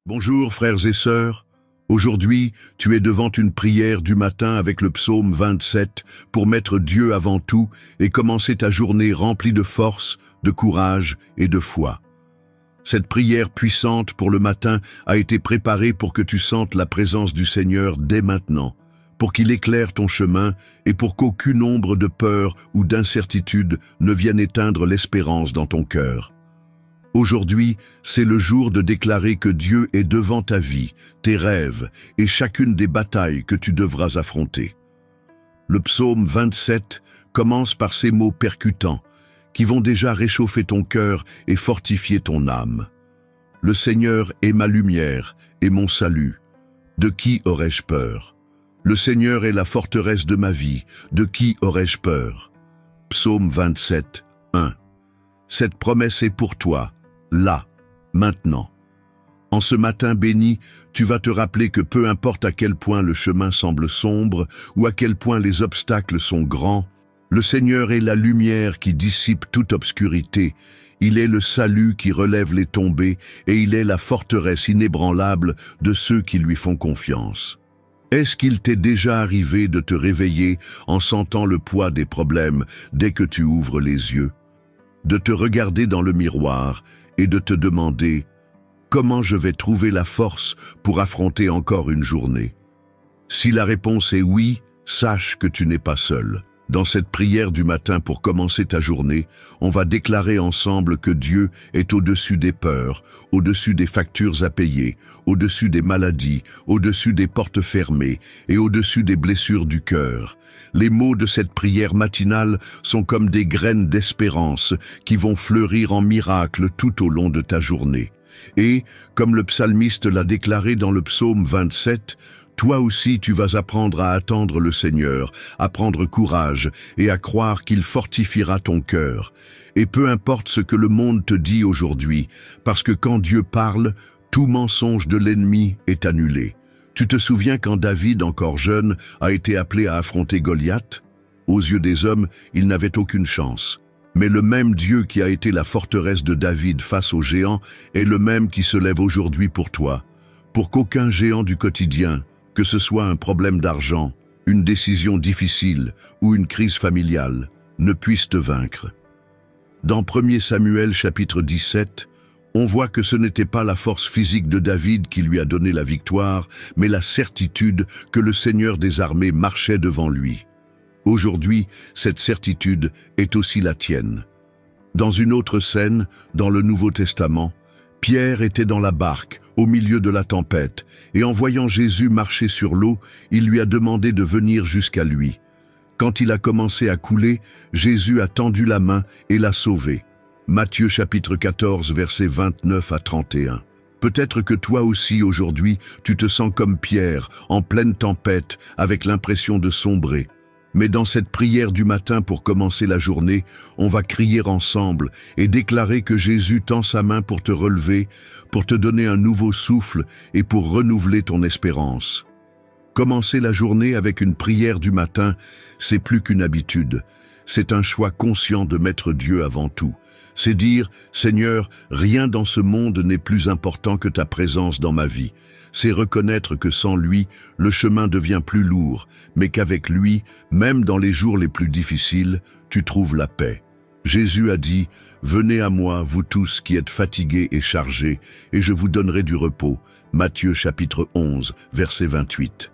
Bonjour frères et sœurs, aujourd'hui tu es devant une prière du matin avec le psaume 27 pour mettre Dieu avant tout et commencer ta journée remplie de force, de courage et de foi. Cette prière puissante pour le matin a été préparée pour que tu sentes la présence du Seigneur dès maintenant, pour qu'il éclaire ton chemin et pour qu'aucune ombre de peur ou d'incertitude ne vienne éteindre l'espérance dans ton cœur. Aujourd'hui, c'est le jour de déclarer que Dieu est devant ta vie, tes rêves et chacune des batailles que tu devras affronter. Le psaume 27 commence par ces mots percutants qui vont déjà réchauffer ton cœur et fortifier ton âme. Le Seigneur est ma lumière et mon salut. De qui aurais-je peur? Le Seigneur est la forteresse de ma vie. De qui aurais-je peur? Psaume 27, 1. Cette promesse est pour toi. Là, maintenant. En ce matin béni, tu vas te rappeler que peu importe à quel point le chemin semble sombre ou à quel point les obstacles sont grands, le Seigneur est la lumière qui dissipe toute obscurité. Il est le salut qui relève les tombés et il est la forteresse inébranlable de ceux qui lui font confiance. Est-ce qu'il t'est déjà arrivé de te réveiller en sentant le poids des problèmes dès que tu ouvres les yeux? De te regarder dans le miroir et de te demander « Comment je vais trouver la force pour affronter encore une journée ?» Si la réponse est oui, sache que tu n'es pas seul. Dans cette prière du matin pour commencer ta journée, on va déclarer ensemble que Dieu est au-dessus des peurs, au-dessus des factures à payer, au-dessus des maladies, au-dessus des portes fermées et au-dessus des blessures du cœur. Les mots de cette prière matinale sont comme des graines d'espérance qui vont fleurir en miracles tout au long de ta journée. Et, comme le psalmiste l'a déclaré dans le psaume 27, toi aussi tu vas apprendre à attendre le Seigneur, à prendre courage et à croire qu'il fortifiera ton cœur. Et peu importe ce que le monde te dit aujourd'hui, parce que quand Dieu parle, tout mensonge de l'ennemi est annulé. Tu te souviens quand David, encore jeune, a été appelé à affronter Goliath? Aux yeux des hommes, il n'avait aucune chance. Mais le même Dieu qui a été la forteresse de David face aux géants est le même qui se lève aujourd'hui pour toi. Pour qu'aucun géant du quotidien, que ce soit un problème d'argent, une décision difficile ou une crise familiale, ne puisse te vaincre. Dans 1 Samuel chapitre 17, on voit que ce n'était pas la force physique de David qui lui a donné la victoire, mais la certitude que le Seigneur des armées marchait devant lui. Aujourd'hui, cette certitude est aussi la tienne. Dans une autre scène, dans le Nouveau Testament, Pierre était dans la barque, au milieu de la tempête, et en voyant Jésus marcher sur l'eau, il lui a demandé de venir jusqu'à lui. Quand il a commencé à couler, Jésus a tendu la main et l'a sauvé. Matthieu chapitre 14, versets 29 à 31. Peut-être que toi aussi aujourd'hui, tu te sens comme Pierre, en pleine tempête, avec l'impression de sombrer. Mais dans cette prière du matin pour commencer la journée, on va crier ensemble et déclarer que Jésus tend sa main pour te relever, pour te donner un nouveau souffle et pour renouveler ton espérance. Commencer la journée avec une prière du matin, c'est plus qu'une habitude. C'est un choix conscient de mettre Dieu avant tout. C'est dire « Seigneur, rien dans ce monde n'est plus important que ta présence dans ma vie ». C'est reconnaître que sans lui, le chemin devient plus lourd, mais qu'avec lui, même dans les jours les plus difficiles, tu trouves la paix. Jésus a dit « Venez à moi, vous tous qui êtes fatigués et chargés, et je vous donnerai du repos ». Matthieu chapitre 11, verset 28.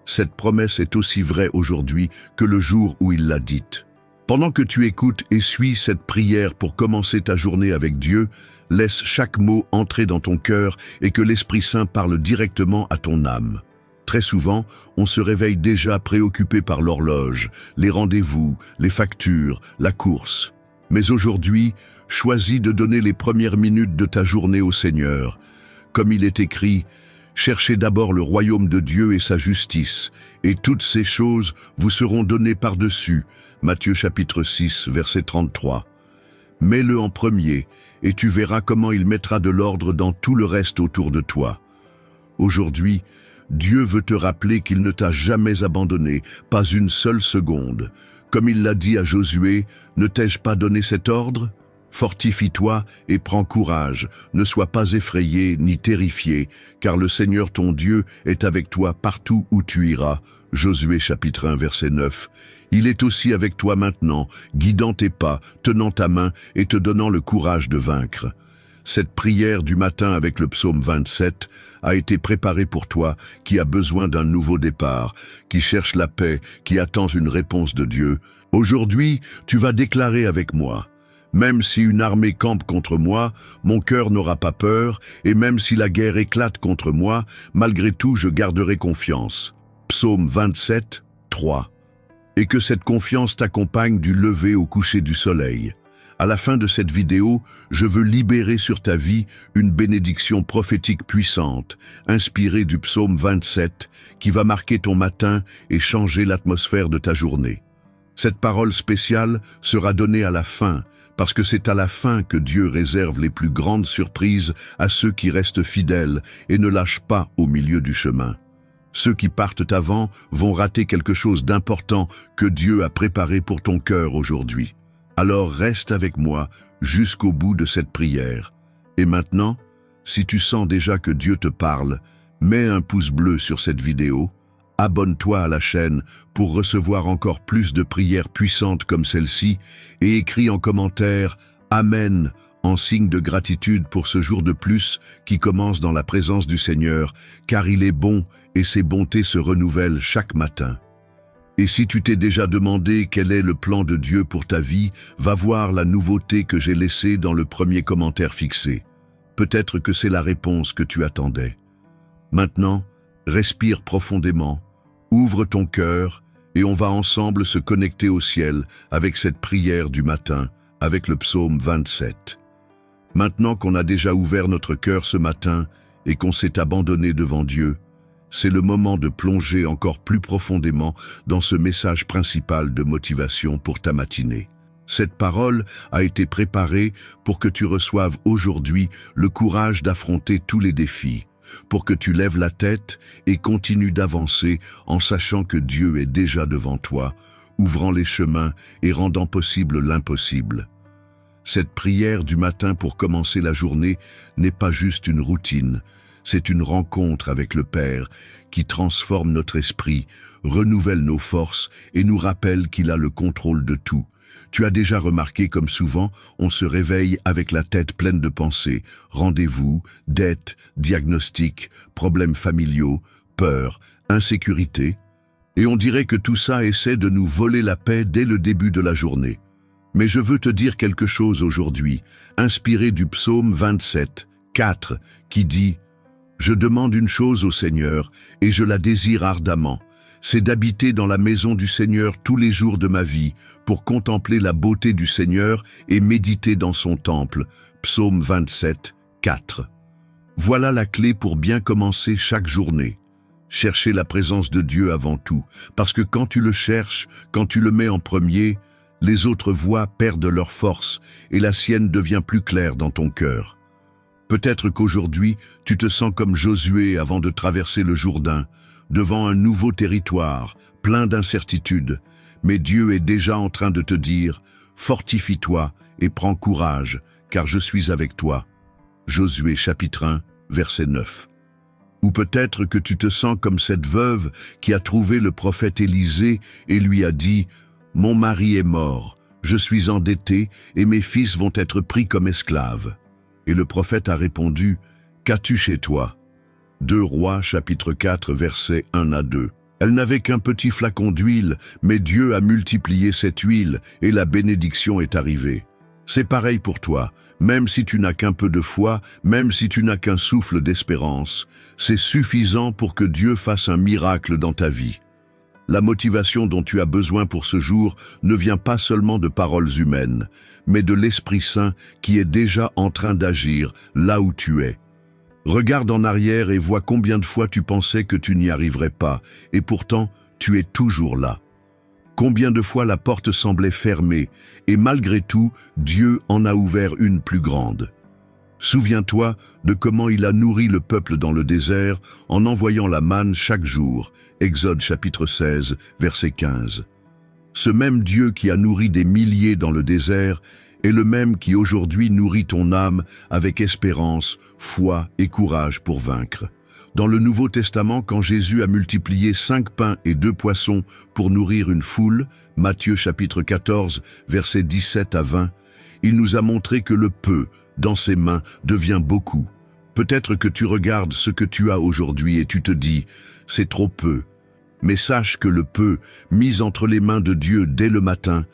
Cette promesse est aussi vraie aujourd'hui que le jour où il l'a dite. Pendant que tu écoutes et suis cette prière pour commencer ta journée avec Dieu, laisse chaque mot entrer dans ton cœur et que l'Esprit Saint parle directement à ton âme. Très souvent, on se réveille déjà préoccupé par l'horloge, les rendez-vous, les factures, la course. Mais aujourd'hui, choisis de donner les premières minutes de ta journée au Seigneur. Comme il est écrit, « Cherchez d'abord le royaume de Dieu et sa justice, et toutes ces choses vous seront données par-dessus. » Matthieu chapitre 6, verset 33. Mets-le en premier, et tu verras comment il mettra de l'ordre dans tout le reste autour de toi. Aujourd'hui, Dieu veut te rappeler qu'il ne t'a jamais abandonné, pas une seule seconde. Comme il l'a dit à Josué, « Ne t'ai-je pas donné cet ordre ? Fortifie-toi et prends courage, ne sois pas effrayé ni terrifié, car le Seigneur ton Dieu est avec toi partout où tu iras. Josué chapitre 1 verset 9. Il est aussi avec toi maintenant, guidant tes pas, tenant ta main et te donnant le courage de vaincre. Cette prière du matin avec le psaume 27 a été préparée pour toi qui as besoin d'un nouveau départ, qui cherche la paix, qui attend une réponse de Dieu. Aujourd'hui, tu vas déclarer avec moi: même si une armée campe contre moi, mon cœur n'aura pas peur, et même si la guerre éclate contre moi, malgré tout je garderai confiance. Psaume 27, 3. Et que cette confiance t'accompagne du lever au coucher du soleil. À la fin de cette vidéo, je veux libérer sur ta vie une bénédiction prophétique puissante, inspirée du psaume 27, qui va marquer ton matin et changer l'atmosphère de ta journée. Cette parole spéciale sera donnée à la fin, parce que c'est à la fin que Dieu réserve les plus grandes surprises à ceux qui restent fidèles et ne lâchent pas au milieu du chemin. Ceux qui partent avant vont rater quelque chose d'important que Dieu a préparé pour ton cœur aujourd'hui. Alors reste avec moi jusqu'au bout de cette prière. Et maintenant, si tu sens déjà que Dieu te parle, mets un pouce bleu sur cette vidéo, abonne-toi à la chaîne pour recevoir encore plus de prières puissantes comme celle-ci et écris en commentaire « Amen » en signe de gratitude pour ce jour de plus qui commence dans la présence du Seigneur, car il est bon et ses bontés se renouvellent chaque matin. Et si tu t'es déjà demandé quel est le plan de Dieu pour ta vie, va voir la nouveauté que j'ai laissée dans le premier commentaire fixé. Peut-être que c'est la réponse que tu attendais. Maintenant, respire profondément, ouvre ton cœur et on va ensemble se connecter au ciel avec cette prière du matin, avec le psaume 27. Maintenant qu'on a déjà ouvert notre cœur ce matin et qu'on s'est abandonné devant Dieu, c'est le moment de plonger encore plus profondément dans ce message principal de motivation pour ta matinée. Cette parole a été préparée pour que tu reçoives aujourd'hui le courage d'affronter tous les défis, pour que tu lèves la tête et continues d'avancer en sachant que Dieu est déjà devant toi, ouvrant les chemins et rendant possible l'impossible. Cette prière du matin pour commencer la journée n'est pas juste une routine, c'est une rencontre avec le Père qui transforme notre esprit, renouvelle nos forces et nous rappelle qu'il a le contrôle de tout. Tu as déjà remarqué comme souvent, on se réveille avec la tête pleine de pensées, rendez-vous, dettes, diagnostics, problèmes familiaux, peur, insécurité, et on dirait que tout ça essaie de nous voler la paix dès le début de la journée. Mais je veux te dire quelque chose aujourd'hui, inspiré du psaume 27, 4, qui dit « Je demande une chose au Seigneur, et je la désire ardemment, c'est d'habiter dans la maison du Seigneur tous les jours de ma vie, pour contempler la beauté du Seigneur et méditer dans son temple. » Psaume 27, 4. Voilà la clé pour bien commencer chaque journée. Chercher la présence de Dieu avant tout, parce que quand tu le cherches, quand tu le mets en premier, les autres voix perdent leur force et la sienne devient plus claire dans ton cœur. Peut-être qu'aujourd'hui, tu te sens comme Josué avant de traverser le Jourdain, devant un nouveau territoire, plein d'incertitudes. Mais Dieu est déjà en train de te dire « Fortifie-toi et prends courage, car je suis avec toi. » Josué chapitre 1, verset 9. Ou peut-être que tu te sens comme cette veuve qui a trouvé le prophète Élisée et lui a dit « Mon mari est mort, je suis endettée et mes fils vont être pris comme esclaves. » Et le prophète a répondu « Qu'as-tu chez toi ?» 2 Rois chapitre 4 versets 1 à 2. Elle n'avait qu'un petit flacon d'huile, mais Dieu a multiplié cette huile et la bénédiction est arrivée. C'est pareil pour toi, même si tu n'as qu'un peu de foi, même si tu n'as qu'un souffle d'espérance, c'est suffisant pour que Dieu fasse un miracle dans ta vie. La motivation dont tu as besoin pour ce jour ne vient pas seulement de paroles humaines, mais de l'Esprit Saint qui est déjà en train d'agir là où tu es. Regarde en arrière et vois combien de fois tu pensais que tu n'y arriverais pas, et pourtant tu es toujours là. Combien de fois la porte semblait fermée, et malgré tout, Dieu en a ouvert une plus grande. Souviens-toi de comment il a nourri le peuple dans le désert en envoyant la manne chaque jour. Exode chapitre 16, verset 15. Ce même Dieu qui a nourri des milliers dans le désert est le même qui aujourd'hui nourrit ton âme avec espérance, foi et courage pour vaincre. Dans le Nouveau Testament, quand Jésus a multiplié 5 pains et 2 poissons pour nourrir une foule, Matthieu chapitre 14, versets 17 à 20, il nous a montré que le peu dans ses mains devient beaucoup. Peut-être que tu regardes ce que tu as aujourd'hui et tu te dis « c'est trop peu ». Mais sache que le peu, mis entre les mains de Dieu dès le matin,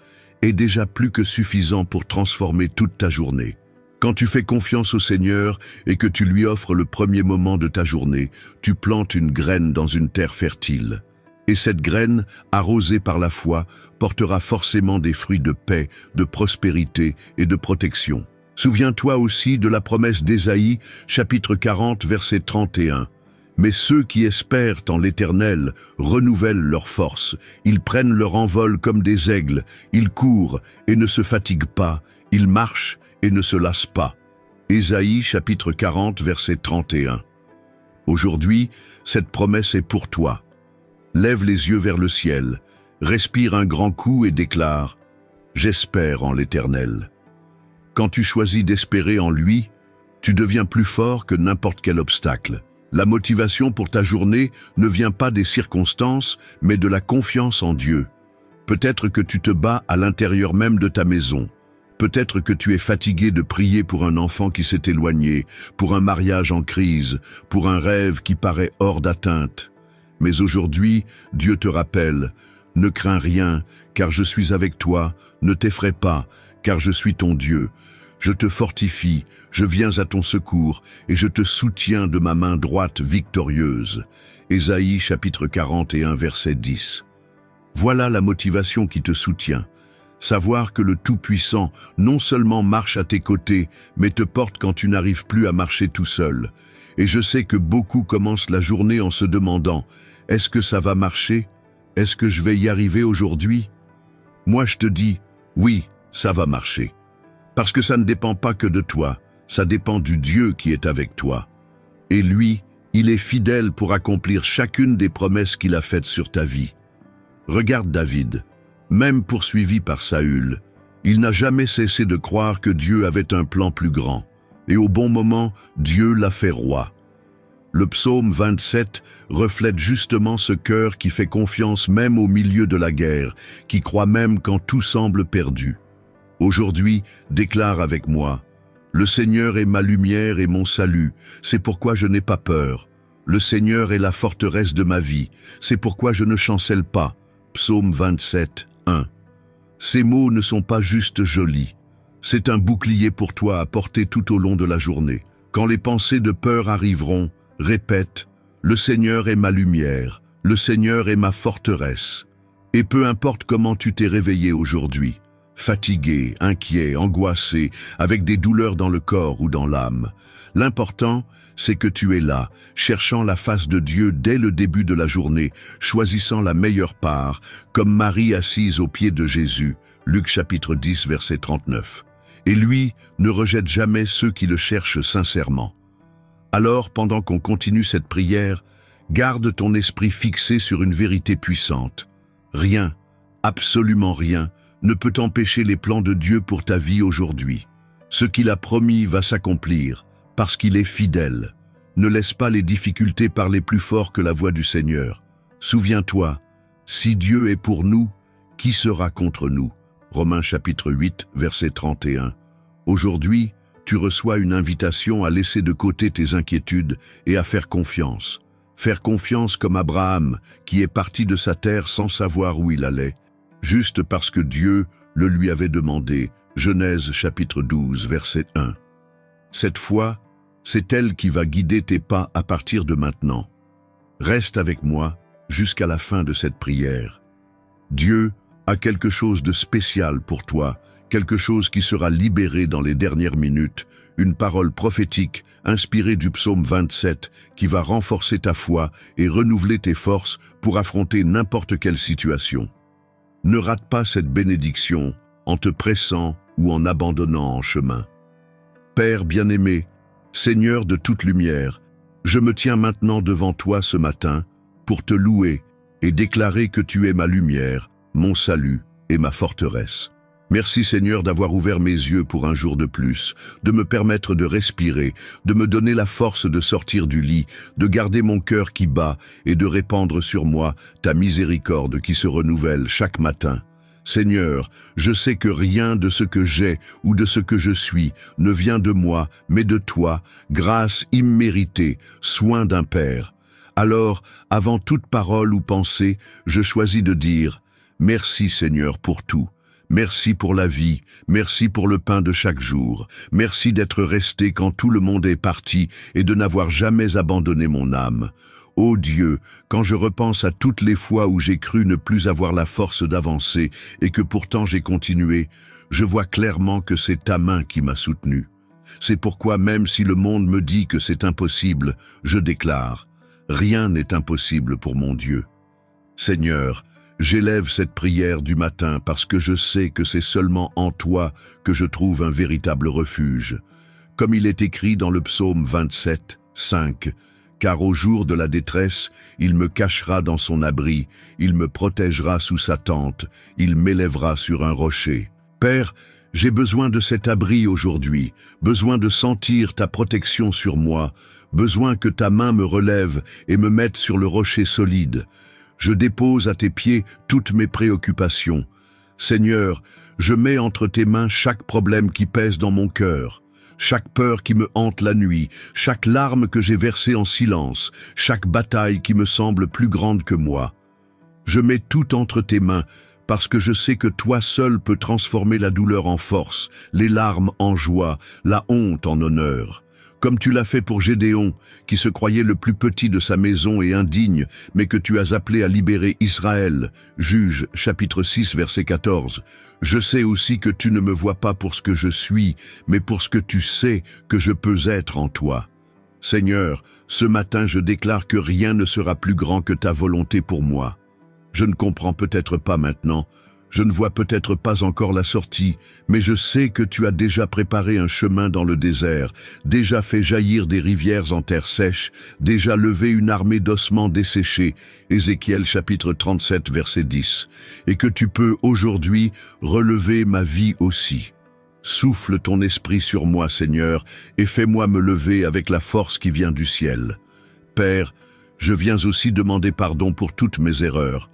est déjà plus que suffisant pour transformer toute ta journée. Quand tu fais confiance au Seigneur et que tu lui offres le premier moment de ta journée, tu plantes une graine dans une terre fertile. Et cette graine, arrosée par la foi, portera forcément des fruits de paix, de prospérité et de protection. Souviens-toi aussi de la promesse d'Ésaïe, chapitre 40, verset 31. « Mais ceux qui espèrent en l'Éternel renouvellent leur force. Ils prennent leur envol comme des aigles. Ils courent et ne se fatiguent pas. Ils marchent et ne se lassent pas. » Ésaïe chapitre 40, verset 31. Aujourd'hui, cette promesse est pour toi. Lève les yeux vers le ciel, respire un grand coup et déclare « J'espère en l'Éternel ». Quand tu choisis d'espérer en lui, tu deviens plus fort que n'importe quel obstacle. La motivation pour ta journée ne vient pas des circonstances, mais de la confiance en Dieu. Peut-être que tu te bats à l'intérieur même de ta maison. Peut-être que tu es fatigué de prier pour un enfant qui s'est éloigné, pour un mariage en crise, pour un rêve qui paraît hors d'atteinte. Mais aujourd'hui, Dieu te rappelle, « Ne crains rien, car je suis avec toi, ne t'effraie pas, car je suis ton Dieu. Je te fortifie, je viens à ton secours, et je te soutiens de ma main droite victorieuse. » Ésaïe chapitre 41, verset 10. Voilà la motivation qui te soutient. Savoir que le Tout-Puissant non seulement marche à tes côtés, mais te porte quand tu n'arrives plus à marcher tout seul. Et je sais que beaucoup commencent la journée en se demandant « Est-ce que ça va marcher? Est-ce que je vais y arriver aujourd'hui ?» Moi je te dis « Oui, ça va marcher. » Parce que ça ne dépend pas que de toi, ça dépend du Dieu qui est avec toi. Et lui, il est fidèle pour accomplir chacune des promesses qu'il a faites sur ta vie. Regarde David. Même poursuivi par Saül, il n'a jamais cessé de croire que Dieu avait un plan plus grand. Et au bon moment, Dieu l'a fait roi. Le psaume 27 reflète justement ce cœur qui fait confiance même au milieu de la guerre, qui croit même quand tout semble perdu. Aujourd'hui, déclare avec moi, « Le Seigneur est ma lumière et mon salut, c'est pourquoi je n'ai pas peur. Le Seigneur est la forteresse de ma vie, c'est pourquoi je ne chancelle pas. » Psaume 27, 1. Ces mots ne sont pas juste jolis. C'est un bouclier pour toi à porter tout au long de la journée. Quand les pensées de peur arriveront, répète « Le Seigneur est ma lumière, le Seigneur est ma forteresse. » Et peu importe comment tu t'es réveillé aujourd'hui, fatigué, inquiet, angoissé, avec des douleurs dans le corps ou dans l'âme, l'important, c'est que tu es là, cherchant la face de Dieu dès le début de la journée, choisissant la meilleure part, comme Marie assise aux pieds de Jésus, Luc chapitre 10, verset 39. Et lui ne rejette jamais ceux qui le cherchent sincèrement. Alors, pendant qu'on continue cette prière, garde ton esprit fixé sur une vérité puissante. Rien, absolument rien, ne peut empêcher les plans de Dieu pour ta vie aujourd'hui. Ce qu'il a promis va s'accomplir, parce qu'il est fidèle. Ne laisse pas les difficultés parler plus fort que la voix du Seigneur. Souviens-toi, si Dieu est pour nous, qui sera contre nous? Romains chapitre 8, verset 31. Aujourd'hui, tu reçois une invitation à laisser de côté tes inquiétudes et à faire confiance. Faire confiance comme Abraham, qui est parti de sa terre sans savoir où il allait, juste parce que Dieu le lui avait demandé. Genèse chapitre 12, verset 1. Cette foi, c'est elle qui va guider tes pas à partir de maintenant. Reste avec moi jusqu'à la fin de cette prière. Dieu a quelque chose de spécial pour toi, quelque chose qui sera libéré dans les dernières minutes, une parole prophétique inspirée du psaume 27 qui va renforcer ta foi et renouveler tes forces pour affronter n'importe quelle situation. Ne rate pas cette bénédiction en te pressant ou en abandonnant en chemin. Père bien-aimé, Seigneur de toute lumière, je me tiens maintenant devant toi ce matin pour te louer et déclarer que tu es ma lumière, mon salut et ma forteresse. Merci Seigneur d'avoir ouvert mes yeux pour un jour de plus, de me permettre de respirer, de me donner la force de sortir du lit, de garder mon cœur qui bat et de répandre sur moi ta miséricorde qui se renouvelle chaque matin. Seigneur, je sais que rien de ce que j'ai ou de ce que je suis ne vient de moi, mais de toi, grâce imméritée, soin d'un Père. Alors, avant toute parole ou pensée, je choisis de dire « Merci Seigneur pour tout ». Merci pour la vie, merci pour le pain de chaque jour, merci d'être resté quand tout le monde est parti et de n'avoir jamais abandonné mon âme. Ô Dieu, quand je repense à toutes les fois où j'ai cru ne plus avoir la force d'avancer et que pourtant j'ai continué, je vois clairement que c'est ta main qui m'a soutenu. C'est pourquoi même si le monde me dit que c'est impossible, je déclare, rien n'est impossible pour mon Dieu. Seigneur, j'élève cette prière du matin parce que je sais que c'est seulement en toi que je trouve un véritable refuge. Comme il est écrit dans le psaume 27, 5, « Car au jour de la détresse, il me cachera dans son abri, il me protégera sous sa tente, il m'élèvera sur un rocher. » Père, j'ai besoin de cet abri aujourd'hui, besoin de sentir ta protection sur moi, besoin que ta main me relève et me mette sur le rocher solide. Je dépose à tes pieds toutes mes préoccupations. Seigneur, je mets entre tes mains chaque problème qui pèse dans mon cœur, chaque peur qui me hante la nuit, chaque larme que j'ai versée en silence, chaque bataille qui me semble plus grande que moi. Je mets tout entre tes mains parce que je sais que toi seul peux transformer la douleur en force, les larmes en joie, la honte en honneur. Comme tu l'as fait pour Gédéon, qui se croyait le plus petit de sa maison et indigne, mais que tu as appelé à libérer Israël. Juges, chapitre 6, verset 14. Je sais aussi que tu ne me vois pas pour ce que je suis, mais pour ce que tu sais que je peux être en toi. Seigneur, ce matin je déclare que rien ne sera plus grand que ta volonté pour moi. Je ne comprends peut-être pas maintenant, je ne vois peut-être pas encore la sortie, mais je sais que tu as déjà préparé un chemin dans le désert, déjà fait jaillir des rivières en terre sèche, déjà levé une armée d'ossements desséchés, Ézéchiel chapitre 37 verset 10, et que tu peux aujourd'hui relever ma vie aussi. Souffle ton esprit sur moi, Seigneur, et fais-moi me lever avec la force qui vient du ciel. Père, je viens aussi demander pardon pour toutes mes erreurs.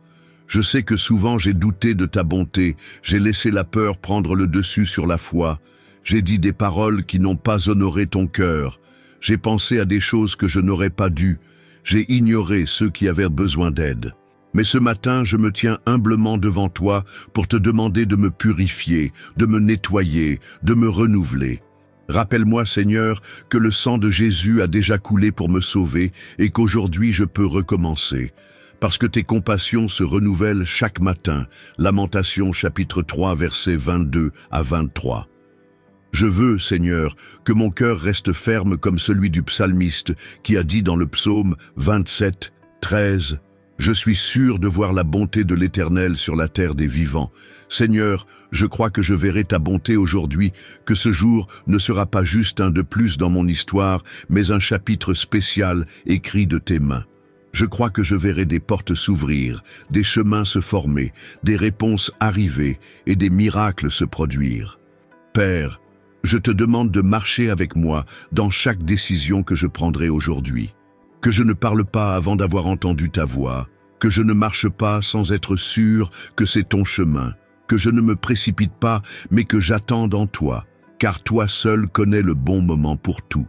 Je sais que souvent j'ai douté de ta bonté, j'ai laissé la peur prendre le dessus sur la foi, j'ai dit des paroles qui n'ont pas honoré ton cœur, j'ai pensé à des choses que je n'aurais pas dû, j'ai ignoré ceux qui avaient besoin d'aide. Mais ce matin, je me tiens humblement devant toi pour te demander de me purifier, de me nettoyer, de me renouveler. Rappelle-moi, Seigneur, que le sang de Jésus a déjà coulé pour me sauver et qu'aujourd'hui je peux recommencer. Parce que tes compassions se renouvellent chaque matin. Lamentations chapitre 3 versets 22 à 23. Je veux, Seigneur, que mon cœur reste ferme comme celui du psalmiste qui a dit dans le psaume 27, 13, « Je suis sûr de voir la bonté de l'Éternel sur la terre des vivants. Seigneur, je crois que je verrai ta bonté aujourd'hui, que ce jour ne sera pas juste un de plus dans mon histoire, mais un chapitre spécial écrit de tes mains. Je crois que je verrai des portes s'ouvrir, des chemins se former, des réponses arriver et des miracles se produire. Père, je te demande de marcher avec moi dans chaque décision que je prendrai aujourd'hui. Que je ne parle pas avant d'avoir entendu ta voix, que je ne marche pas sans être sûr que c'est ton chemin, que je ne me précipite pas mais que j'attende en toi, car toi seul connais le bon moment pour tout.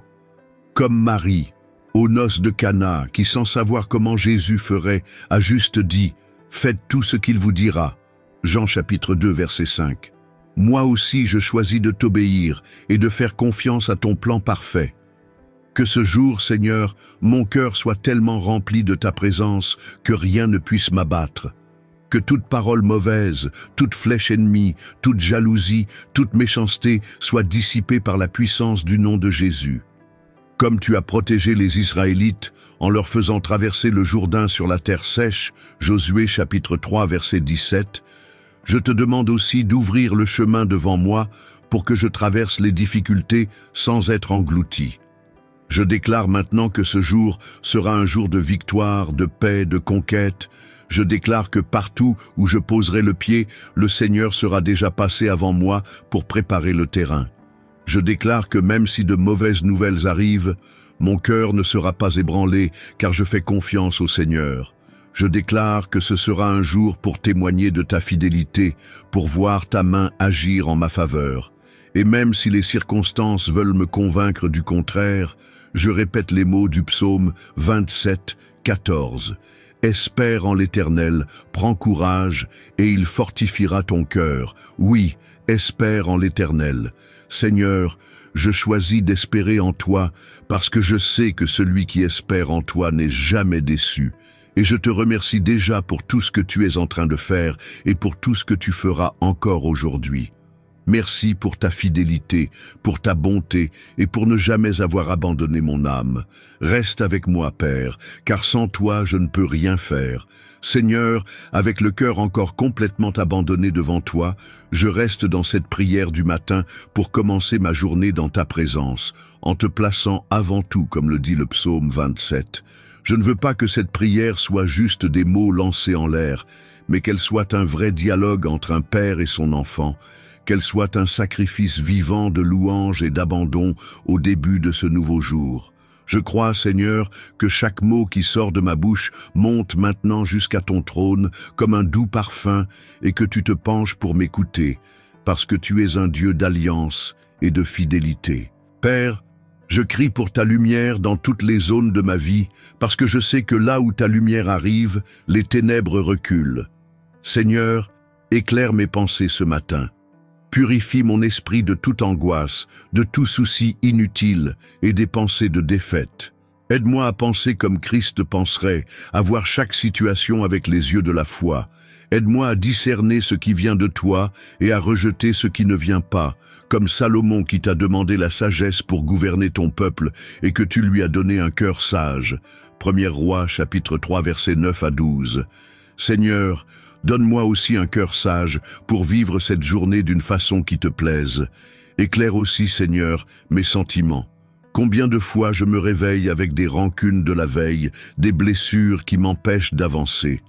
Comme Marie, aux noces de Cana, qui sans savoir comment Jésus ferait, a juste dit « Faites tout ce qu'il vous dira ». Jean chapitre 2 verset 5. Moi aussi je choisis de t'obéir et de faire confiance à ton plan parfait. Que ce jour, Seigneur, mon cœur soit tellement rempli de ta présence que rien ne puisse m'abattre. Que toute parole mauvaise, toute flèche ennemie, toute jalousie, toute méchanceté soit dissipée par la puissance du nom de Jésus. Comme tu as protégé les Israélites en leur faisant traverser le Jourdain sur la terre sèche, Josué chapitre 3 verset 17, je te demande aussi d'ouvrir le chemin devant moi pour que je traverse les difficultés sans être englouti. Je déclare maintenant que ce jour sera un jour de victoire, de paix, de conquête. Je déclare que partout où je poserai le pied, le Seigneur sera déjà passé avant moi pour préparer le terrain. Je déclare que même si de mauvaises nouvelles arrivent, mon cœur ne sera pas ébranlé, car je fais confiance au Seigneur. Je déclare que ce sera un jour pour témoigner de ta fidélité, pour voir ta main agir en ma faveur. Et même si les circonstances veulent me convaincre du contraire, je répète les mots du psaume 27, 14. Espère en l'Éternel, prends courage, et il fortifiera ton cœur. Oui, espère en l'Éternel. Seigneur, je choisis d'espérer en toi, parce que je sais que celui qui espère en toi n'est jamais déçu. Et je te remercie déjà pour tout ce que tu es en train de faire et pour tout ce que tu feras encore aujourd'hui. Merci pour ta fidélité, pour ta bonté et pour ne jamais avoir abandonné mon âme. Reste avec moi, Père, car sans toi je ne peux rien faire. Seigneur, avec le cœur encore complètement abandonné devant toi, je reste dans cette prière du matin pour commencer ma journée dans ta présence, en te plaçant avant tout, comme le dit le psaume 27. Je ne veux pas que cette prière soit juste des mots lancés en l'air, mais qu'elle soit un vrai dialogue entre un père et son enfant, qu'elle soit un sacrifice vivant de louange et d'abandon au début de ce nouveau jour. Je crois, Seigneur, que chaque mot qui sort de ma bouche monte maintenant jusqu'à ton trône comme un doux parfum et que tu te penches pour m'écouter, parce que tu es un Dieu d'alliance et de fidélité. Père, je crie pour ta lumière dans toutes les zones de ma vie, parce que je sais que là où ta lumière arrive, les ténèbres reculent. Seigneur, éclaire mes pensées ce matin. Purifie mon esprit de toute angoisse, de tout souci inutile et des pensées de défaite. Aide-moi à penser comme Christ penserait, à voir chaque situation avec les yeux de la foi. Aide-moi à discerner ce qui vient de toi et à rejeter ce qui ne vient pas, comme Salomon qui t'a demandé la sagesse pour gouverner ton peuple et que tu lui as donné un cœur sage. 1er Roi, chapitre 3, versets 9 à 12. Seigneur, donne-moi aussi un cœur sage pour vivre cette journée d'une façon qui te plaise. Éclaire aussi, Seigneur, mes sentiments. Combien de fois je me réveille avec des rancunes de la veille, des blessures qui m'empêchent d'avancer.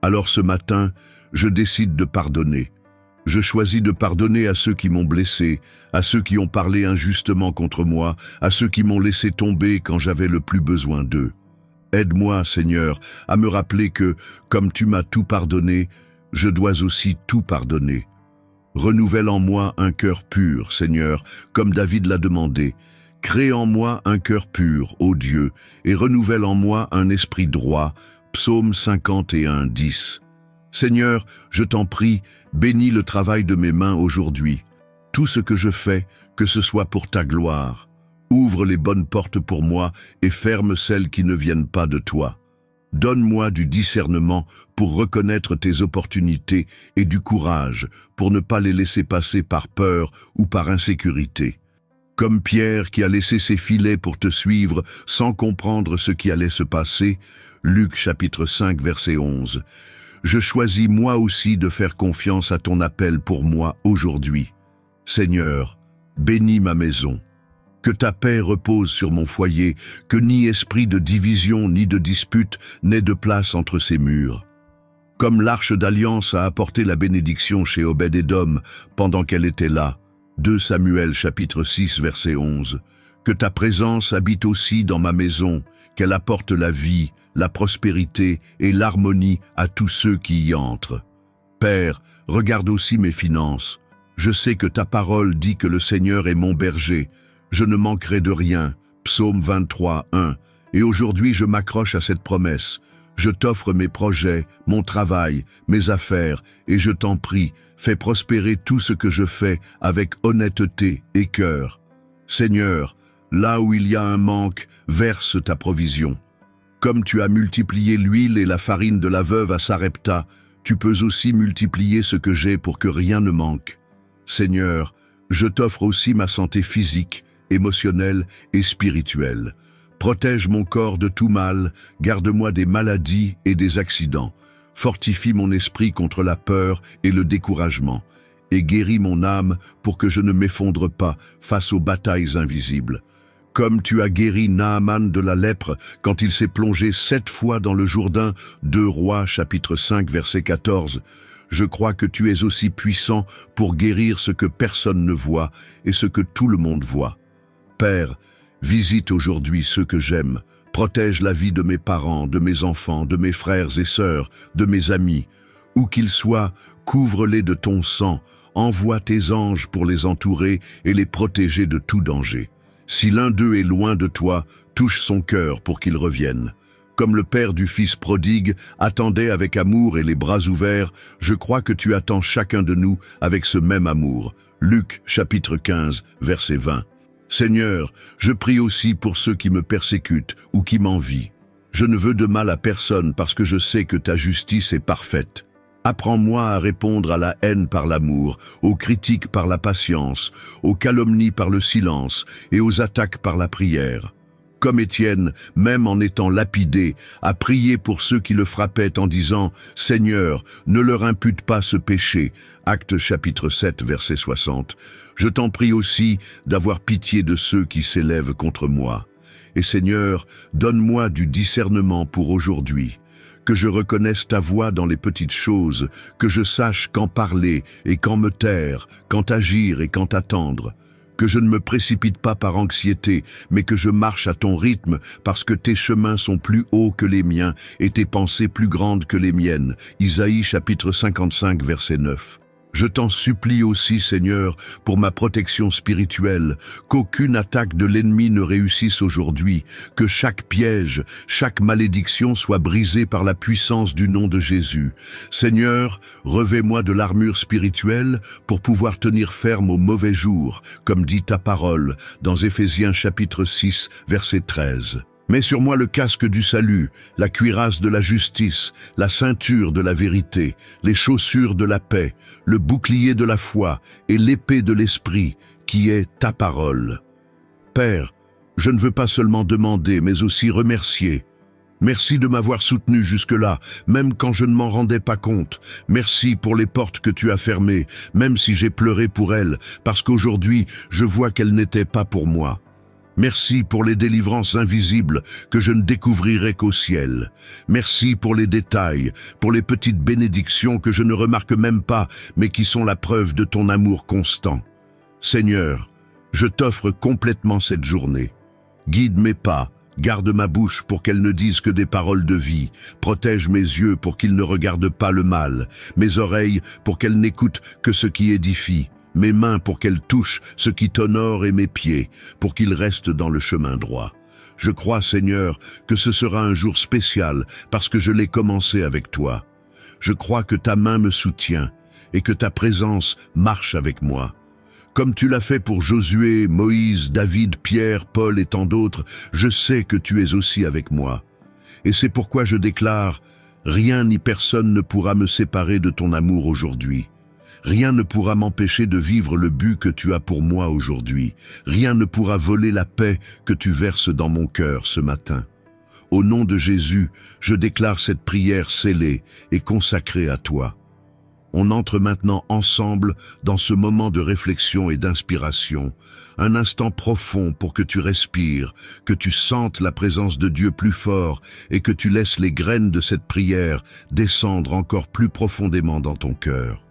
Alors ce matin, je décide de pardonner. Je choisis de pardonner à ceux qui m'ont blessé, à ceux qui ont parlé injustement contre moi, à ceux qui m'ont laissé tomber quand j'avais le plus besoin d'eux. Aide-moi, Seigneur, à me rappeler que, comme tu m'as tout pardonné, je dois aussi tout pardonner. Renouvelle en moi un cœur pur, Seigneur, comme David l'a demandé. Crée en moi un cœur pur, ô Dieu, et renouvelle en moi un esprit droit. Psaume 51, 10. Seigneur, je t'en prie, bénis le travail de mes mains aujourd'hui. Tout ce que je fais, que ce soit pour ta gloire. Ouvre les bonnes portes pour moi et ferme celles qui ne viennent pas de toi. Donne-moi du discernement pour reconnaître tes opportunités et du courage pour ne pas les laisser passer par peur ou par insécurité. Comme Pierre qui a laissé ses filets pour te suivre sans comprendre ce qui allait se passer, Luc chapitre 5 verset 11. Je choisis moi aussi de faire confiance à ton appel pour moi aujourd'hui. Seigneur, bénis ma maison. Que ta paix repose sur mon foyer, que ni esprit de division ni de dispute n'ait de place entre ces murs. Comme l'arche d'alliance a apporté la bénédiction chez Obed-Édom pendant qu'elle était là, 2 Samuel chapitre 6 verset 11, que ta présence habite aussi dans ma maison, qu'elle apporte la vie, la prospérité et l'harmonie à tous ceux qui y entrent. Père, regarde aussi mes finances. Je sais que ta parole dit que le Seigneur est mon berger. Je ne manquerai de rien. Psaume 23, 1. Et aujourd'hui, je m'accroche à cette promesse. Je t'offre mes projets, mon travail, mes affaires, et je t'en prie, fais prospérer tout ce que je fais avec honnêteté et cœur. Seigneur, là où il y a un manque, verse ta provision. Comme tu as multiplié l'huile et la farine de la veuve à Sarepta, tu peux aussi multiplier ce que j'ai pour que rien ne manque. Seigneur, je t'offre aussi ma santé physique, émotionnelle et spirituelle. Protège mon corps de tout mal, garde-moi des maladies et des accidents. Fortifie mon esprit contre la peur et le découragement, et guéris mon âme pour que je ne m'effondre pas face aux batailles invisibles. Comme tu as guéri Naaman de la lèpre quand il s'est plongé 7 fois dans le Jourdain, 2 Rois chapitre 5 verset 14, je crois que tu es aussi puissant pour guérir ce que personne ne voit et ce que tout le monde voit. Père, visite aujourd'hui ceux que j'aime, protège la vie de mes parents, de mes enfants, de mes frères et sœurs, de mes amis. Où qu'ils soient, couvre-les de ton sang, envoie tes anges pour les entourer et les protéger de tout danger. Si l'un d'eux est loin de toi, touche son cœur pour qu'il revienne. Comme le père du fils prodigue attendait avec amour et les bras ouverts, je crois que tu attends chacun de nous avec ce même amour. Luc chapitre 15, verset 20. Seigneur, je prie aussi pour ceux qui me persécutent ou qui m'envient. Je ne veux de mal à personne parce que je sais que ta justice est parfaite. Apprends-moi à répondre à la haine par l'amour, aux critiques par la patience, aux calomnies par le silence et aux attaques par la prière. Comme Étienne, même en étant lapidé, a prié pour ceux qui le frappaient en disant « Seigneur, ne leur impute pas ce péché ». Actes chapitre 7, verset 60. Je t'en prie aussi d'avoir pitié de ceux qui s'élèvent contre moi. Et Seigneur, donne-moi du discernement pour aujourd'hui. Que je reconnaisse ta voix dans les petites choses, que je sache quand parler et quand me taire, quand agir et quand attendre. Que je ne me précipite pas par anxiété, mais que je marche à ton rythme, parce que tes chemins sont plus hauts que les miens et tes pensées plus grandes que les miennes. Isaïe chapitre 55, verset 9. Je t'en supplie aussi, Seigneur, pour ma protection spirituelle, qu'aucune attaque de l'ennemi ne réussisse aujourd'hui, que chaque piège, chaque malédiction soit brisée par la puissance du nom de Jésus. Seigneur, revêt-moi de l'armure spirituelle pour pouvoir tenir ferme aux mauvais jours, comme dit ta parole dans Éphésiens chapitre 6, verset 13. Mets sur moi le casque du salut, la cuirasse de la justice, la ceinture de la vérité, les chaussures de la paix, le bouclier de la foi et l'épée de l'esprit, qui est ta parole. Père, je ne veux pas seulement demander, mais aussi remercier. Merci de m'avoir soutenu jusque-là, même quand je ne m'en rendais pas compte. Merci pour les portes que tu as fermées, même si j'ai pleuré pour elles, parce qu'aujourd'hui, je vois qu'elles n'étaient pas pour moi. Merci pour les délivrances invisibles que je ne découvrirai qu'au ciel. Merci pour les détails, pour les petites bénédictions que je ne remarque même pas, mais qui sont la preuve de ton amour constant. Seigneur, je t'offre complètement cette journée. Guide mes pas, garde ma bouche pour qu'elle ne dise que des paroles de vie, protège mes yeux pour qu'ils ne regardent pas le mal, mes oreilles pour qu'elles n'écoutent que ce qui édifie, mes mains pour qu'elles touchent ce qui t'honore et mes pieds, pour qu'ils restent dans le chemin droit. Je crois, Seigneur, que ce sera un jour spécial parce que je l'ai commencé avec toi. Je crois que ta main me soutient et que ta présence marche avec moi. Comme tu l'as fait pour Josué, Moïse, David, Pierre, Paul et tant d'autres, je sais que tu es aussi avec moi. Et c'est pourquoi je déclare, rien ni personne ne pourra me séparer de ton amour aujourd'hui. Rien ne pourra m'empêcher de vivre le but que tu as pour moi aujourd'hui. Rien ne pourra voler la paix que tu verses dans mon cœur ce matin. Au nom de Jésus, je déclare cette prière scellée et consacrée à toi. On entre maintenant ensemble dans ce moment de réflexion et d'inspiration, un instant profond pour que tu respires, que tu sentes la présence de Dieu plus fort et que tu laisses les graines de cette prière descendre encore plus profondément dans ton cœur.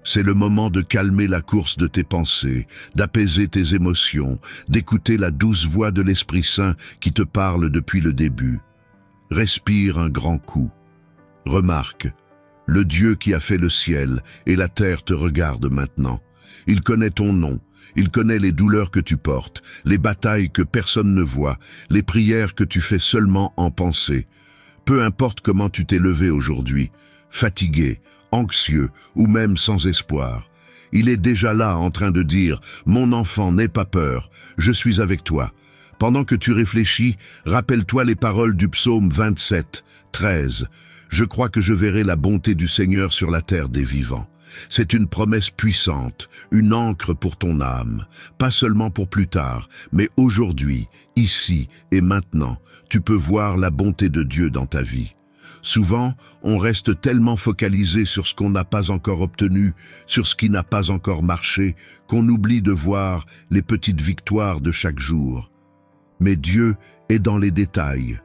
C'est le moment de calmer la course de tes pensées, d'apaiser tes émotions, d'écouter la douce voix de l'Esprit Saint qui te parle depuis le début. Respire un grand coup. Remarque, le Dieu qui a fait le ciel et la terre te regarde maintenant. Il connaît ton nom, il connaît les douleurs que tu portes, les batailles que personne ne voit, les prières que tu fais seulement en pensée. Peu importe comment tu t'es levé aujourd'hui, fatigué, anxieux ou même sans espoir. Il est déjà là en train de dire « Mon enfant, n'aie pas peur, je suis avec toi ». Pendant que tu réfléchis, rappelle-toi les paroles du psaume 27, 13. « Je crois que je verrai la bonté du Seigneur sur la terre des vivants ». C'est une promesse puissante, une ancre pour ton âme, pas seulement pour plus tard, mais aujourd'hui, ici et maintenant, tu peux voir la bonté de Dieu dans ta vie. Souvent, on reste tellement focalisé sur ce qu'on n'a pas encore obtenu, sur ce qui n'a pas encore marché, qu'on oublie de voir les petites victoires de chaque jour. mais Dieu est dans les détails,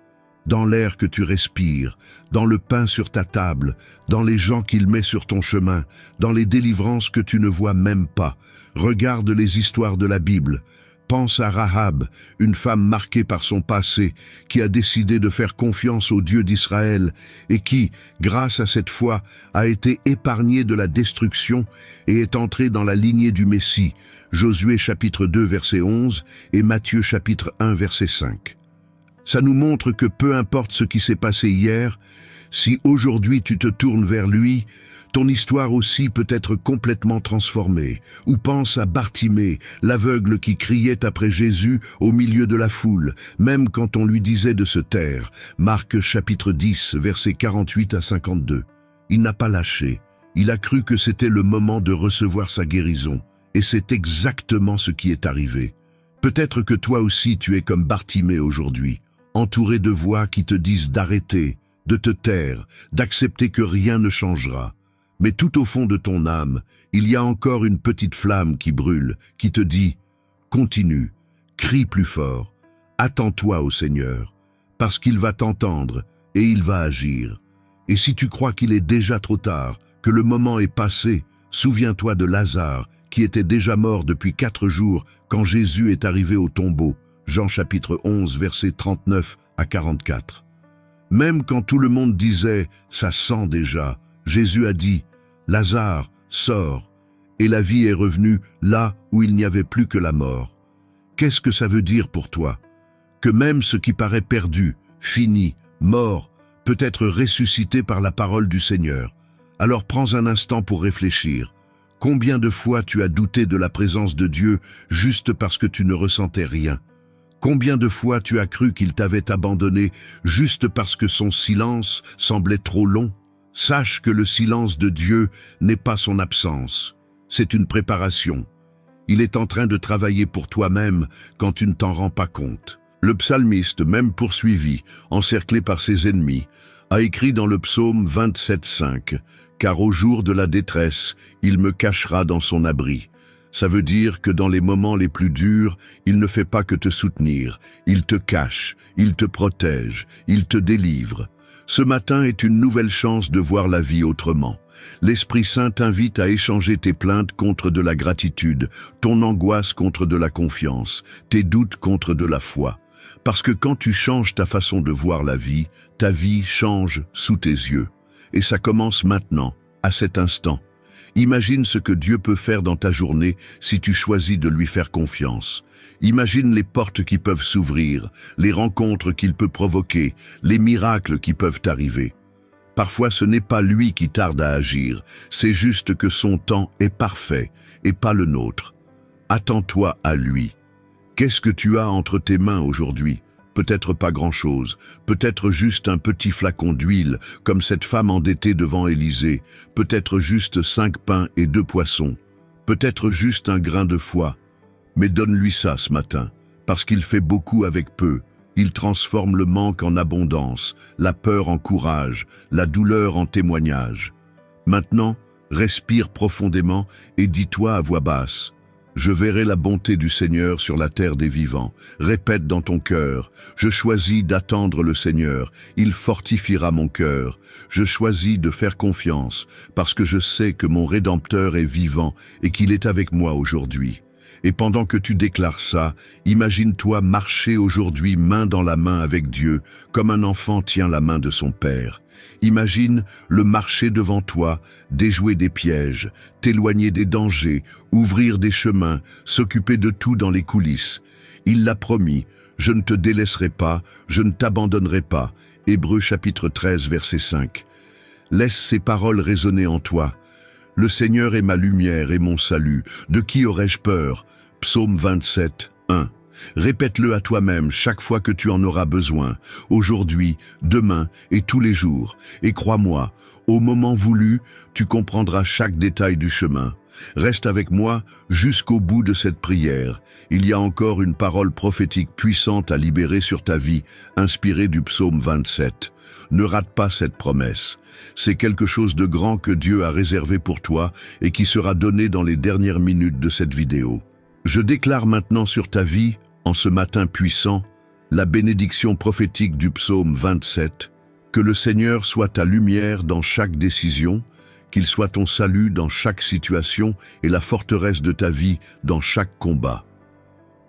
dans l'air que tu respires, dans le pain sur ta table, dans les gens qu'il met sur ton chemin, dans les délivrances que tu ne vois même pas. Regarde les histoires de la Bible. Pense à Rahab, une femme marquée par son passé, qui a décidé de faire confiance au Dieu d'Israël et qui, grâce à cette foi, a été épargnée de la destruction et est entrée dans la lignée du Messie. Josué chapitre 2 verset 11 et Matthieu chapitre 1 verset 5. Ça nous montre que peu importe ce qui s'est passé hier, si aujourd'hui tu te tournes vers lui, ton histoire aussi peut être complètement transformée. Ou pense à Bartimée, l'aveugle qui criait après Jésus au milieu de la foule, même quand on lui disait de se taire. Marc chapitre 10, versets 48 à 52. Il n'a pas lâché. Il a cru que c'était le moment de recevoir sa guérison. Et c'est exactement ce qui est arrivé. Peut-être que toi aussi tu es comme Bartimée aujourd'hui, entouré de voix qui te disent d'arrêter, de te taire, d'accepter que rien ne changera. Mais tout au fond de ton âme, il y a encore une petite flamme qui brûle, qui te dit « Continue, crie plus fort, attends-toi au Seigneur, parce qu'il va t'entendre et il va agir. Et si tu crois qu'il est déjà trop tard, que le moment est passé, souviens-toi de Lazare, qui était déjà mort depuis 4 jours quand Jésus est arrivé au tombeau. » Jean chapitre 11, versets 39 à 44. Même quand tout le monde disait « ça sent déjà », Jésus a dit « Lazare, sors », et la vie est revenue là où il n'y avait plus que la mort. Qu'est-ce que ça veut dire pour toi? Que même ce qui paraît perdu, fini, mort, peut être ressuscité par la parole du Seigneur. Alors prends un instant pour réfléchir. Combien de fois tu as douté de la présence de Dieu juste parce que tu ne ressentais rien? Combien de fois tu as cru qu'il t'avait abandonné juste parce que son silence semblait trop long? Sache que le silence de Dieu n'est pas son absence, c'est une préparation. Il est en train de travailler pour toi-même quand tu ne t'en rends pas compte. Le psalmiste, même poursuivi, encerclé par ses ennemis, a écrit dans le psaume 27,5 « Car au jour de la détresse, il me cachera dans son abri ». Ça veut dire que dans les moments les plus durs, il ne fait pas que te soutenir, il te cache, il te protège, il te délivre. Ce matin est une nouvelle chance de voir la vie autrement. L'Esprit Saint t'invite à échanger tes plaintes contre de la gratitude, ton angoisse contre de la confiance, tes doutes contre de la foi. Parce que quand tu changes ta façon de voir la vie, ta vie change sous tes yeux. Et ça commence maintenant, à cet instant. Imagine ce que Dieu peut faire dans ta journée si tu choisis de lui faire confiance. Imagine les portes qui peuvent s'ouvrir, les rencontres qu'il peut provoquer, les miracles qui peuvent arriver. Parfois ce n'est pas lui qui tarde à agir, c'est juste que son temps est parfait et pas le nôtre. Attends-toi à lui. Qu'est-ce que tu as entre tes mains aujourd'hui? Peut-être pas grand-chose, peut-être juste un petit flacon d'huile, comme cette femme endettée devant Élisée, peut-être juste 5 pains et 2 poissons, peut-être juste un grain de foi. Mais donne-lui ça ce matin, parce qu'il fait beaucoup avec peu. Il transforme le manque en abondance, la peur en courage, la douleur en témoignage. Maintenant, respire profondément et dis-toi à voix basse: je verrai la bonté du Seigneur sur la terre des vivants. Répète dans ton cœur: je choisis d'attendre le Seigneur, il fortifiera mon cœur. Je choisis de faire confiance, parce que je sais que mon Rédempteur est vivant et qu'il est avec moi aujourd'hui. Et pendant que tu déclares ça, imagine-toi marcher aujourd'hui main dans la main avec Dieu, comme un enfant tient la main de son père. Imagine le marcher devant toi, déjouer des pièges, t'éloigner des dangers, ouvrir des chemins, s'occuper de tout dans les coulisses. Il l'a promis: je ne te délaisserai pas, je ne t'abandonnerai pas. Hébreux chapitre 13, verset 5. Laisse ces paroles résonner en toi. Le Seigneur est ma lumière et mon salut. De qui aurais-je peur? Psaume 27, 1. Répète-le à toi-même chaque fois que tu en auras besoin, aujourd'hui, demain et tous les jours. Et crois-moi, au moment voulu, tu comprendras chaque détail du chemin. Reste avec moi jusqu'au bout de cette prière. Il y a encore une parole prophétique puissante à libérer sur ta vie, inspirée du psaume 27. Ne rate pas cette promesse. C'est quelque chose de grand que Dieu a réservé pour toi et qui sera donné dans les dernières minutes de cette vidéo. Je déclare maintenant sur ta vie, en ce matin puissant, La bénédiction prophétique du psaume 27, que le Seigneur soit ta lumière dans chaque décision, qu'il soit ton salut dans chaque situation et la forteresse de ta vie dans chaque combat.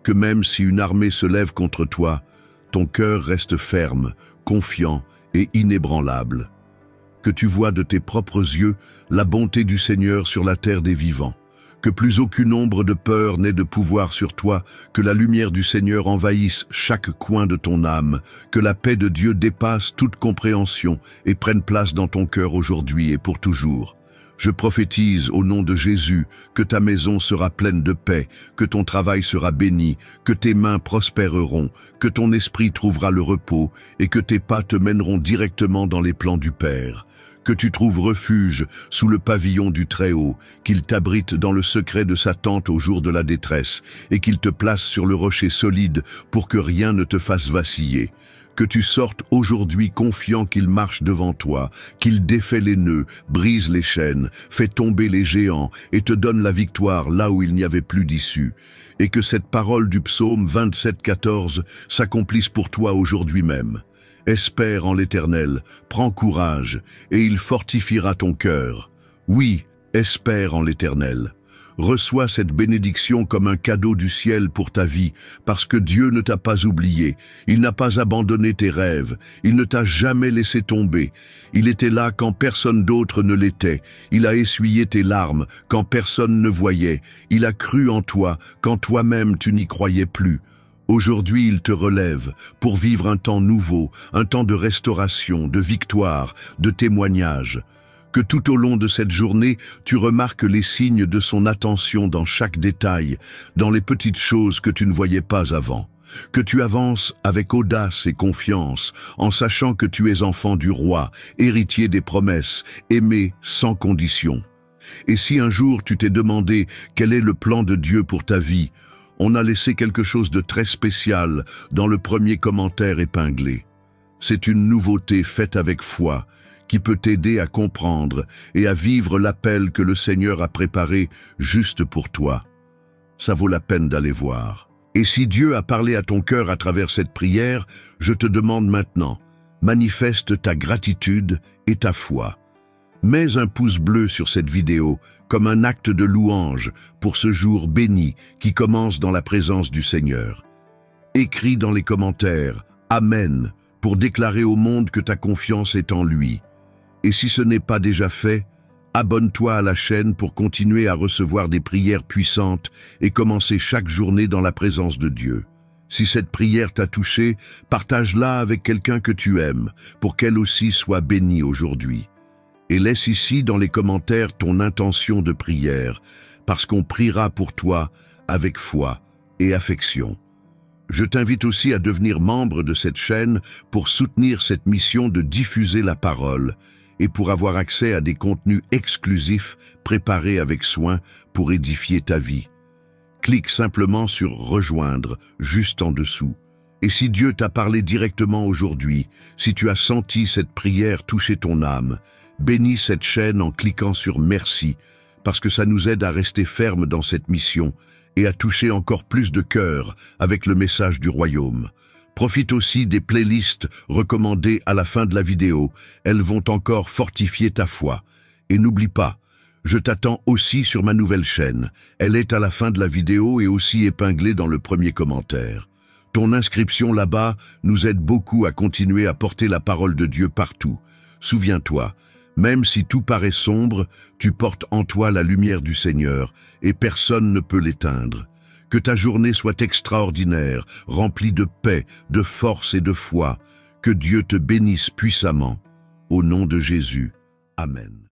Que même si une armée se lève contre toi, ton cœur reste ferme, confiant et inébranlable. Que tu vois de tes propres yeux la bonté du Seigneur sur la terre des vivants. Que plus aucune ombre de peur n'ait de pouvoir sur toi, que la lumière du Seigneur envahisse chaque coin de ton âme, que la paix de Dieu dépasse toute compréhension et prenne place dans ton cœur aujourd'hui et pour toujours. Je prophétise au nom de Jésus que ta maison sera pleine de paix, que ton travail sera béni, que tes mains prospéreront, que ton esprit trouvera le repos et que tes pas te mèneront directement dans les plans du Père. Que tu trouves refuge sous le pavillon du Très-Haut, qu'il t'abrite dans le secret de sa tente au jour de la détresse, et qu'il te place sur le rocher solide pour que rien ne te fasse vaciller. Que tu sortes aujourd'hui confiant qu'il marche devant toi, qu'il défait les nœuds, brise les chaînes, fait tomber les géants et te donne la victoire là où il n'y avait plus d'issue. Et que cette parole du psaume 27:14 s'accomplisse pour toi aujourd'hui même. Espère en l'Éternel, prends courage, et il fortifiera ton cœur. Oui, espère en l'Éternel. Reçois cette bénédiction comme un cadeau du ciel pour ta vie, parce que Dieu ne t'a pas oublié, il n'a pas abandonné tes rêves, il ne t'a jamais laissé tomber. Il était là quand personne d'autre ne l'était, il a essuyé tes larmes quand personne ne voyait, il a cru en toi quand toi-même tu n'y croyais plus. Aujourd'hui, il te relève pour vivre un temps nouveau, un temps de restauration, de victoire, de témoignage. Que tout au long de cette journée, tu remarques les signes de son attention dans chaque détail, dans les petites choses que tu ne voyais pas avant. Que tu avances avec audace et confiance, en sachant que tu es enfant du roi, héritier des promesses, aimé sans condition. Et si un jour tu t'es demandé quel est le plan de Dieu pour ta vie, on a laissé quelque chose de très spécial dans le premier commentaire épinglé. C'est une nouveauté faite avec foi qui peut t'aider à comprendre et à vivre l'appel que le Seigneur a préparé juste pour toi. Ça vaut la peine d'aller voir. Et si Dieu a parlé à ton cœur à travers cette prière, je te demande maintenant, manifeste ta gratitude et ta foi. Mets un pouce bleu sur cette vidéo comme un acte de louange pour ce jour béni qui commence dans la présence du Seigneur. Écris dans les commentaires « Amen » pour déclarer au monde que ta confiance est en lui. Et si ce n'est pas déjà fait, abonne-toi à la chaîne pour continuer à recevoir des prières puissantes et commencer chaque journée dans la présence de Dieu. Si cette prière t'a touché, partage-la avec quelqu'un que tu aimes pour qu'elle aussi soit bénie aujourd'hui. Et laisse ici dans les commentaires ton intention de prière, parce qu'on priera pour toi avec foi et affection. Je t'invite aussi à devenir membre de cette chaîne pour soutenir cette mission de diffuser la parole et pour avoir accès à des contenus exclusifs préparés avec soin pour édifier ta vie. Clique simplement sur « Rejoindre » juste en dessous. Et si Dieu t'a parlé directement aujourd'hui, si tu as senti cette prière toucher ton âme, bénis cette chaîne en cliquant sur « Merci » parce que ça nous aide à rester fermes dans cette mission et à toucher encore plus de cœurs avec le message du royaume. Profite aussi des playlists recommandées à la fin de la vidéo, elles vont encore fortifier ta foi. Et n'oublie pas, je t'attends aussi sur ma nouvelle chaîne, elle est à la fin de la vidéo et aussi épinglée dans le premier commentaire. Ton inscription là-bas nous aide beaucoup à continuer à porter la parole de Dieu partout. Souviens-toi, même si tout paraît sombre, tu portes en toi la lumière du Seigneur et personne ne peut l'éteindre. Que ta journée soit extraordinaire, remplie de paix, de force et de foi. Que Dieu te bénisse puissamment. Au nom de Jésus. Amen.